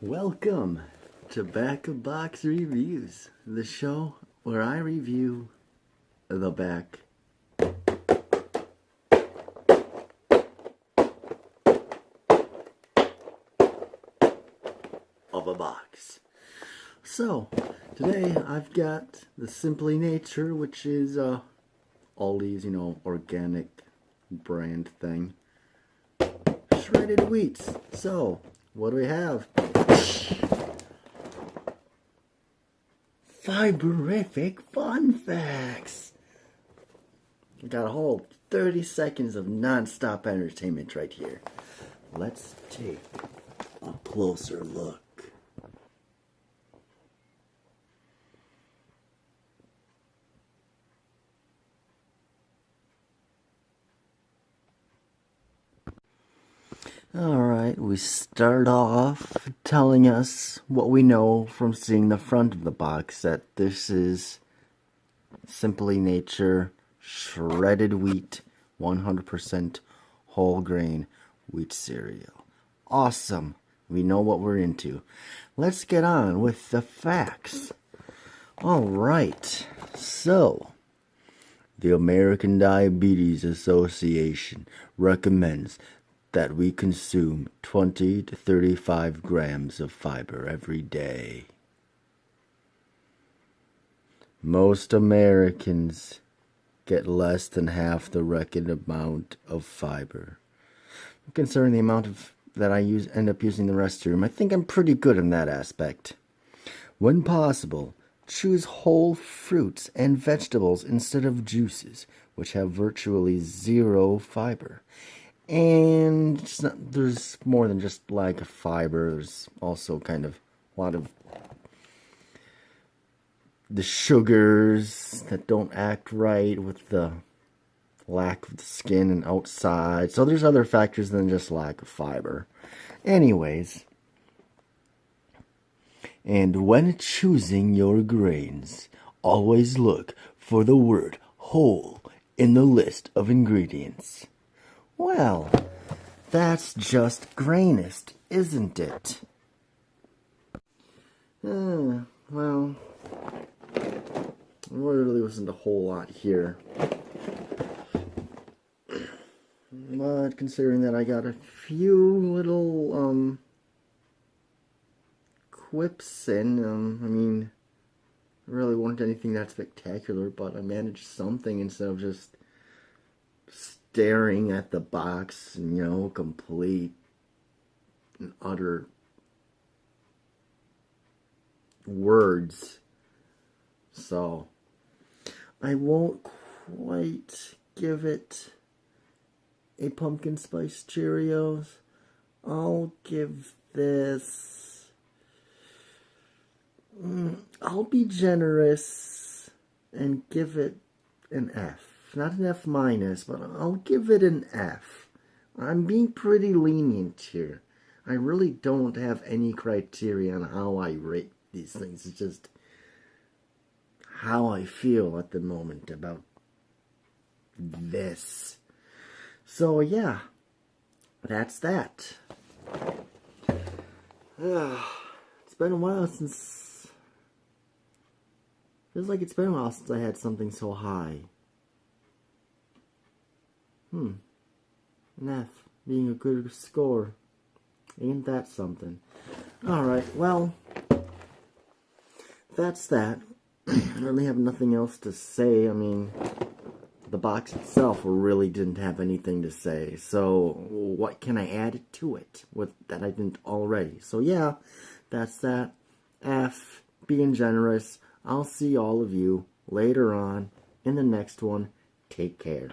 Welcome to Back of Box Reviews, the show where I review the back of a box. So, today I've got the Simply Nature, which is Aldi's, organic brand thing. Shredded wheats. So, what do we have? Fiberific fun facts. We got a whole 30 seconds of non-stop entertainment right here. Let's take a closer look. Alright, we start off telling us what we know from seeing the front of the box, that this is Simply Nature shredded wheat, 100% whole grain wheat cereal. Awesome. We know what we're into. Let's get on with the facts. Alright, so the American Diabetes Association recommends that we consume 20 to 35 grams of fiber every day. Most Americans get less than half the recommended amount of fiber. Considering the amount that I end up using the restroom, I think I'm pretty good in that aspect. When possible, choose whole fruits and vegetables instead of juices, which have virtually zero fiber. And there's more than just lack of fiber. There's also kind of a lot of the sugars that don't act right with the lack of the skin and outside. So there's other factors than just lack of fiber. Anyways, and when choosing your grains, always look for the word whole in the list of ingredients. Well, that's just grainist, isn't it? Well, there really wasn't a whole lot here. But considering that I got a few little, quips in, I mean, it really weren't anything that spectacular, but I managed something instead of just staring at the box, complete and utter words. So, I won't quite give it a pumpkin spice Cheerios. I'll give this, I'll be generous and give it an F. Not an F minus, but I'll give it an F. I'm being pretty lenient here. I really don't have any criteria on how I rate these things. It's just how I feel at the moment about this. So yeah, that's that. It's been a while since... Feels like it's been a while since I had something so high. An F being a good score. Ain't that something? Alright, well, that's that. I really have nothing else to say. I mean, the box itself really didn't have anything to say. So, what can I add to it that I didn't already? So, yeah, that's that. F, being generous. I'll see all of you later on in the next one. Take care.